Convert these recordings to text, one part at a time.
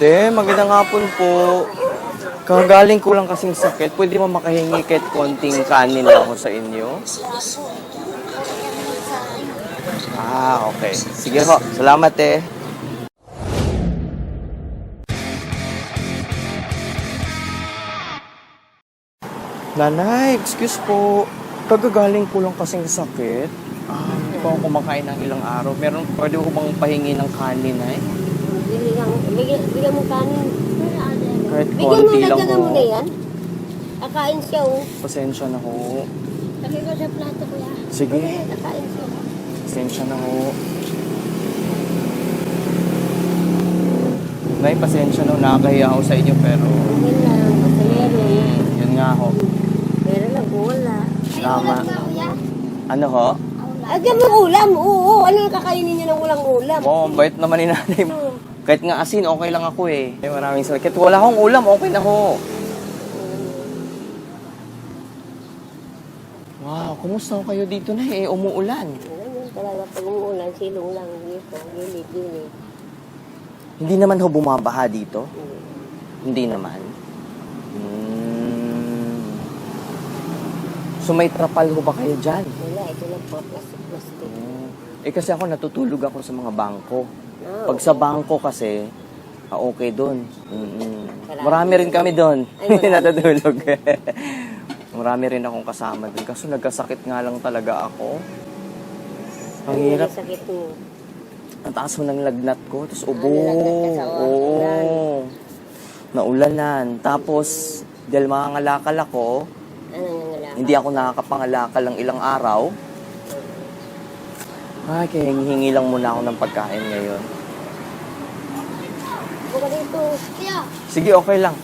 Te, magandang hapon po. Kagaling ko lang kasing sakit. Pwede mo makahingi kahit konting kanin lang ako sa inyo? Okay. Sige ho. Salamat eh. Nanay, excuse po. Kagagaling ko lang kasing sakit. Hindi pa ako kumakain ng ilang araw. Pwede ko bang pahingi ng kanin eh? Bigyan mo kanin. Kahit Bigyan mo, konti lang lagyan mo ho. na yan. Kakain siya, oh. Pasensya na ho. Lagyan ko sa plato, kuya. Sige. Kakain siya. Pasensya na ho. Nay, pasensya na ho. Nakakahiya ako sa inyo pero... Yun lang, basta meron. Yun nga ho. Meron lang, wala. Tama. Ano ho? Lagyan mo ulam, oo. Ano yung kakainin niya ng walang ulam? Oo, ang bait naman ni nanay. Kahit nga asin, okay lang ako eh. Maraming salamat. Kahit wala akong ulam, okay na ho. Wow, kumusta ho kayo dito na eh? Umuulan. Ganyan talaga, pag umuulan, silong lang dito. Gilid. Hindi naman ho bumabaha dito? Hindi naman. So may trapal ho ba kayo dyan? Wala, ito lang po, plastic. Kasi ako natutulog ako sa mga bangko. Oh, Pag sa bangko kasi, okay doon. Marami rin kami doon. Natutulog. Marami rin akong kasama doon. Kaso nagkasakit nga lang talaga ako. Ang hirap. Sakit mo. Ang taas mo ng lagnat ko. Tapos ubo. Nalagnat ka sa ulan. Naulanan. Tapos, dahil mangangalakal ako, hindi ako nakakapangalakal ng ilang araw. Kaya hingi lang muna ako ng pagkain ngayon. Buka dito. Sige, okay lang.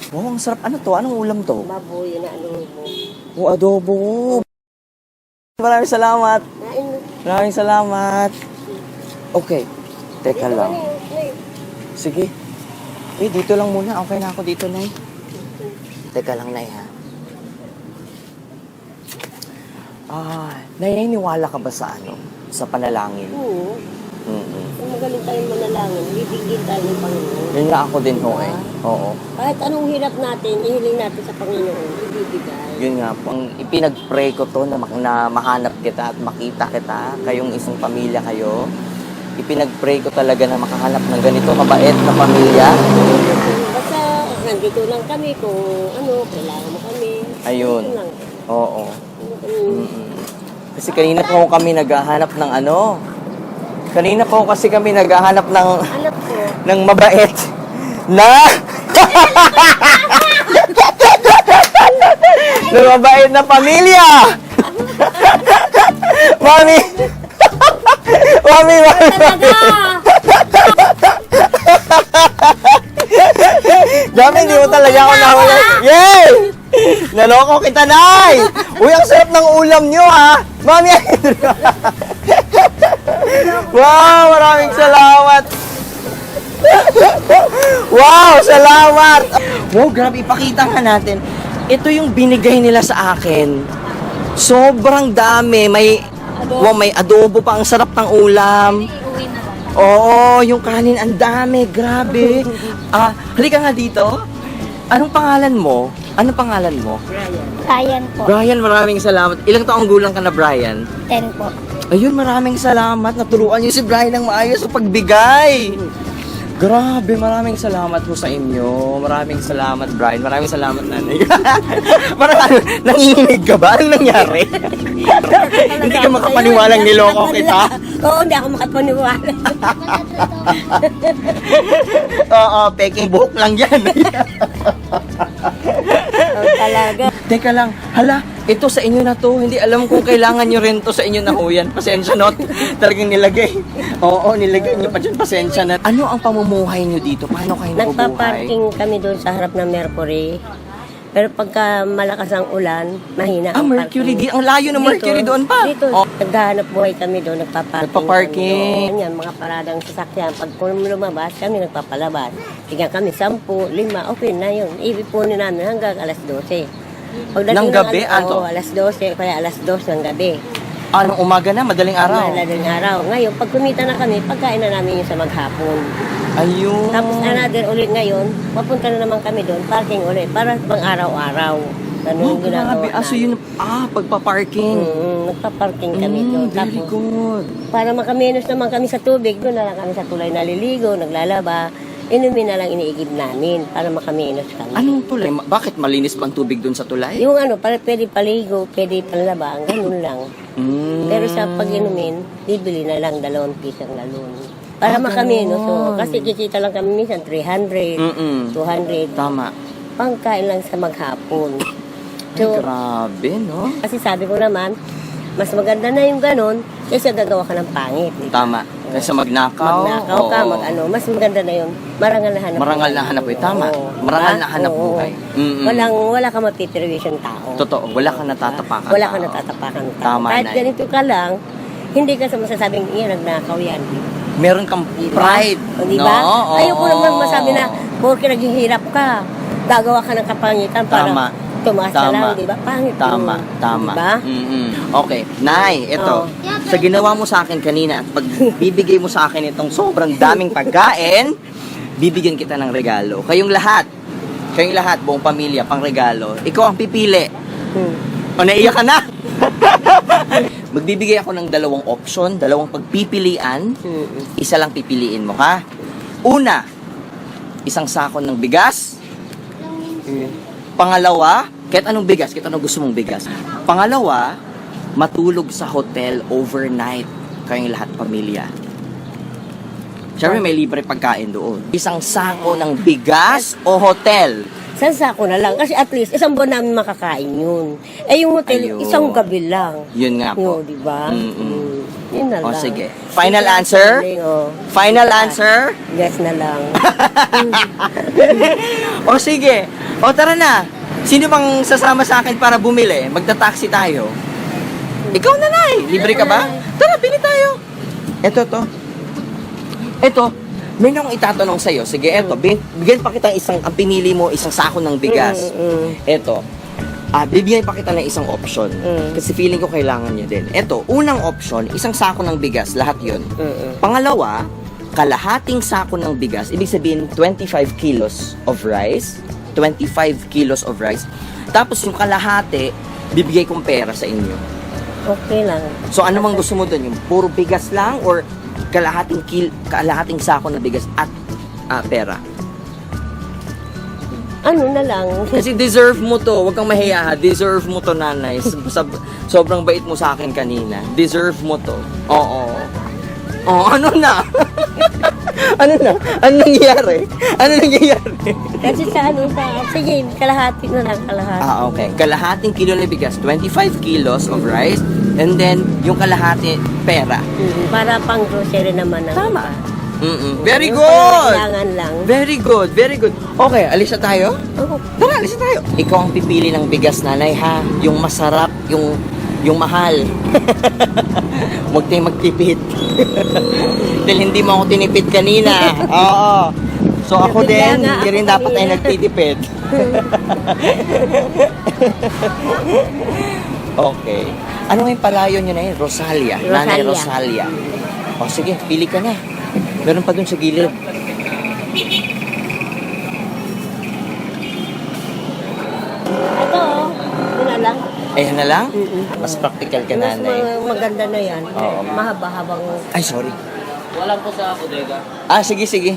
Wow, ang sarap. Ano to? Anong ulam to? Baboy na adobo. Adobo. Maraming salamat. Kain mo. Maraming salamat. Okay. Teka lang. Sige. Dito lang muna. Okay na ako dito, Nay. Teka lang, Nay, ha? Naniniwala ka ba sa sa panalangin? Oo. Kung magaling tayong manalangin, bibigyan tayo ng Panginoon. Yun nga ako din ho eh. Oo. Kahit anong hirap natin, ihiling natin sa Panginoon, ibibigay. Yun nga, ipinag-pray ko to na mahanap kita at makita kita, kayong isang pamilya kayo. Ipinag-pray ko talaga na makahanap ng ganito, mabait na pamilya. Basta, nandito lang kami kung kailangan mo kami. Ayun. Dito lang. Oo. Kasi kanina po kami naghahanap ng Kanina po kasi kami naghahanap ng Alam ko, ng mabait na ng mabait na pamilya. Mami. Mami. Dami, hindi mo talaga ako nahuli. Yay! Naloko kita, Nay! Uy, ang sarap ng ulam nyo, ha? Mami, wow, maraming salamat! Wow, salamat! Wow, grabe, ipakita nga natin. Ito yung binigay nila sa akin. Sobrang dami. May adobo pa. Ang sarap ng ulam. Oo, yung kanin, ang dami. Grabe. Halika nga dito. Anong pangalan mo? Anong pangalan mo? Brian po. Brian, maraming salamat. Ilang taong gulang ka na, Brian? 10 po. Ayun, maraming salamat. Naturuan niyo si Brian ng maayos sa pagbigay. Grabe, maraming salamat po sa inyo. Maraming salamat, Brian. Maraming salamat, nanay. Parang nanginginig ka ba? Anong nangyari? Hindi ka makapaniwalang niloko kita? Oo, hindi ako makapaniwala. Oo, peking buhok lang yan. Talaga. Teka lang, hala, ito sa inyo na to. Hindi alam kung kailangan nyo rin to sa inyo na ho yan. Pasensya not. Talagang nilagay. Oo, nilagay nyo pa dyan. Pasensya na. Ano ang pamumuhay nyo dito? Paano kayo nabubuhay? Nagpa-parking kami doon sa harap ng Mercury. Pero pagka malakas ang ulan, mahina ang Mercury. parking. Ang layo ng Mercury doon pa. Dito, Oh. naghahanap buhay kami doon, nagpa-parking. Nagpa-parking. Kami doon. Yan, mga paradang sasakyan. Pag kung lumabas, kami nagpapalabas. Tignan kami, 10, 5, okay na yun. Ipipunin namin hanggang alas 12. Pagdating Ng gabi? alas 12, kaya alas 2 ng gabi. Anong umaga na? Madaling araw? Madaling araw. Ngayon, pag kumita na kami, pagkain na namin yung sa maghapon. Ayun. Tapos another ulit ngayon, papunta na naman kami doon, parking ulit, para pang araw-araw. Ganun yung ginagawa grabe. So yun, pagpa-parking. Nagpa-parking kami doon. Very Tapos, good. para makaminos naman kami sa tubig, doon na lang kami sa tulay naliligo, naglalaba. Inumin na lang iniigib namin para makaminos kami. Anong tulay? Bakit malinis ba ang tubig dun sa tulay? Yung ano, para pwede paligo, pwede panlaba, ganun lang. Pero sa pag-inumin, bibili na lang 2 piso ang galon. Para makaminos. So, kasi kikita lang kami minsan 300, 200. Tama. Pangkain lang sa maghapon. Ay, grabe, no? Kasi sabi ko naman, mas maganda na yung ganon kaysa gagawa ka ng pangit. Tama. Kaysa magnakaw. Magnakaw ka, mas maganda na yun. Marangal na hanap Marangal na hanap buhay. Tama. Oo. Marangal Diba? na hanap Oo. buhay. Wala kang mapipirwisyon tao. Totoo. Wala kang natatapakan. Wala tao. kang natatapakan tao. Tama Kahit na. ganito ka lang, hindi ka sa masasabing, yan, nagnakaw yan. Meron kang Diba? pride. O, diba? No? Ayoko naman masabi na, porque naghihirap ka, gagawa ka ng kapangitan para Tama. tumaas Tama. na lang, di ba? Pangit Tama, yun. tama. Diba? Okay, Nay, ito. Oh. Sa ginawa mo sa akin kanina at pag bibigay mo sa akin itong sobrang daming pagkain, bibigyan kita ng regalo. Kayong lahat, buong pamilya, pang regalo. Ikaw ang pipili. O, naiyak ka na? Magbibigay ako ng 2 option, 2 pagpipilian. Isa lang pipiliin mo, ha? Una, isang sako ng bigas. Pangalawa, kahit anong bigas, kahit anong gusto mong bigas. Pangalawa, matulog sa hotel overnight. Kayong lahat pamilya. Siyempre may libre pagkain doon. Isang sako ng bigas o hotel. Sako na lang. Kasi at least, isang buwan namin makakain yun. Eh, yung hotel, Ayun. isang gabi lang. Yun nga po. Yun, di ba? Mm-mm. Yun na O lang. sige. Final answer? Oh. Final answer? Yes na lang. O sige. O tara na. Sino bang sasama sa akin para bumili? Magta-taxi tayo. Ikaw na, Nay. Libre ka ba? Tara, bili tayo. Ito. May nang itatanong sa'yo. Sige, eto. Bigyan pa kita ang pinili mo, isang sako ng bigas. Eto. Bibigyan pa kita ng isang option. Kasi feeling ko kailangan niya din. Eto, unang option, isang sako ng bigas. Lahat yun. Pangalawa, kalahating sako ng bigas. Ibig sabihin, 25 kilos of rice. 25 kilos of rice. Tapos yung kalahati, bibigay kong pera sa inyo. Okay lang. So ano mang gusto mo doon? Yung puro bigas lang or kalahating sako ng bigas at pera? Ano na lang. Kasi deserve mo to. Huwag kang mahiya ha. Deserve mo to, nanay. Sobrang bait mo sa akin kanina. Deserve mo to. Oo. Oh, ano na? Ano na? Ano nangyayari? Kasi sa sige, kalahati na lang, kalahati. Okay. Kalahating kilo na bigas, 25 kilos of rice, and then yung kalahati pera. Para pang grocery naman. Tama. Very Yung good. kailangan lang. Very good, very good. Okay, alis na tayo? Oo. Tara, alis na tayo. Ikaw ang pipili ng bigas, nanay, ha? Yung masarap, yung mahal. Huwag tayong magtipid. Dahil hindi mo ako tinipid kanina. Oo. So ako din, hindi rin dapat tayo nagtitipid. Okay. Ano yung palayo nyo na yun? Rosalia. Nanay Rosalia. O sige, pili ka na. Meron pa dun sa gilid. Ito, ito na lang. Ayan na lang? Mas practical ka, Mas nanay. maganda na yan. Oo. Mahaba-habang, Ay, sorry. Wala po sa bodega. Sige.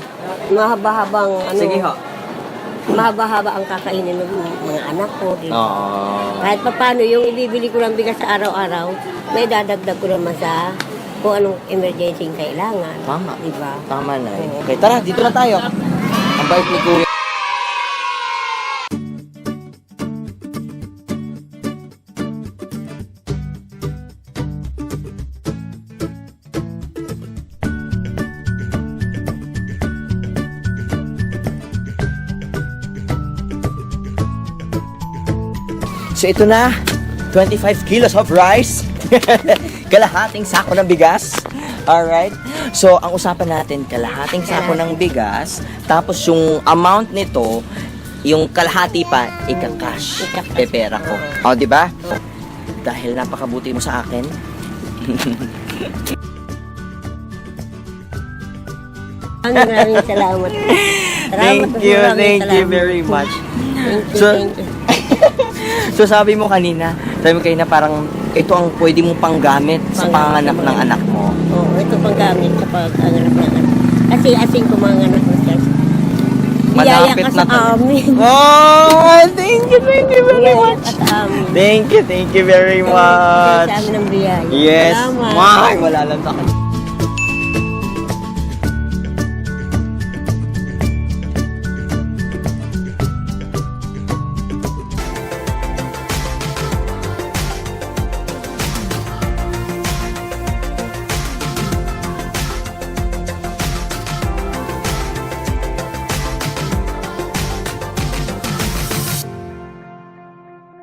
mahaba-habang, Sige ho. mahaba-haba ang kakainin ng mga anak ko. Di ba? Oo. Kahit pa paano, yung ibibili ko ng bigas sa araw-araw, may dadagdag ko naman sa kung anong emergency yung kailangan. Tama. Di ba? Tama na. Okay, tara, dito na tayo. Ang bait ni Kuya. So ito na, 25 kilos of rice. Kalahating sako ng bigas. Alright? So, ang usapan natin, kalahating sako ng bigas. Tapos yung amount nito, yung kalahati pa, ika-cash. Pepera ko. O, di ba? Dahil napakabuti mo sa akin, Maraming salamat. Thank you very much. Thank you. So sabi mo kanina parang ito ang pwede mong panggamit sa panganak ng anak mo. Oo, ito pang gamit sa pag-anak ng anak. Kasi asing ko mga anak mo siya. Biyaya Malapit ka na sa amin. Oh, thank you very Biyaya much. ka sa amin. Thank you very Sa much. amin ng biyaya. Yes. Salamat. Wala lang sa akin.